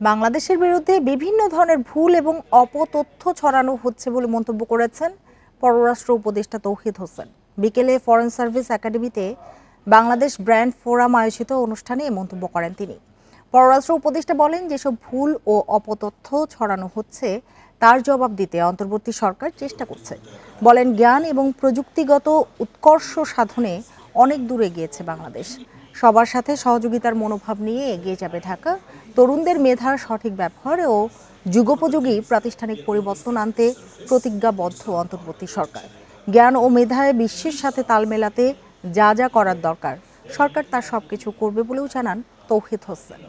বাংলাদেশের বিরুদ্ধে বিভিন্ন ধরনের ভুল এবং অপতথ্য ছড়ানো হচ্ছে বলে মন্তব্য করেছেন পররাষ্ট্র উপদেষ্টা তৌহিদ হোসেন। বিকেলে ফরেন সার্ভিস একাডেমিতে বাংলাদেশ ব্র্যান্ড ফোরাম আয়োজিত অনুষ্ঠানে এ মন্তব্য করেন তিনি। পররাষ্ট্র উপদেষ্টা বলেন, যেসব ভুল ও অপতথ্য ছড়ানো হচ্ছে তার জবাব দিতে অন্তর্বর্তী সরকার চেষ্টা করছে। বলেন, জ্ঞান এবং প্রযুক্তিগত উৎকর্ষ সাধনে অনেক দূরে গিয়েছে বাংলাদেশ। সবার সাথে সহযোগিতার মনোভাব নিয়ে এগিয়ে যাবে ঢাকা। তরুণদের মেধার সঠিক ব্যবহার ও যুগোপযোগী প্রাতিষ্ঠানিক পরিবর্তন আনতে প্রতিজ্ঞাবদ্ধ অন্তর্বর্তী সরকার। জ্ঞান ও মেধায় বিশ্বের সাথে তাল মেলাতে যা যা করার দরকার সরকার তার সবকিছু করবে বলেও জানান তৌহিদ হোসেন।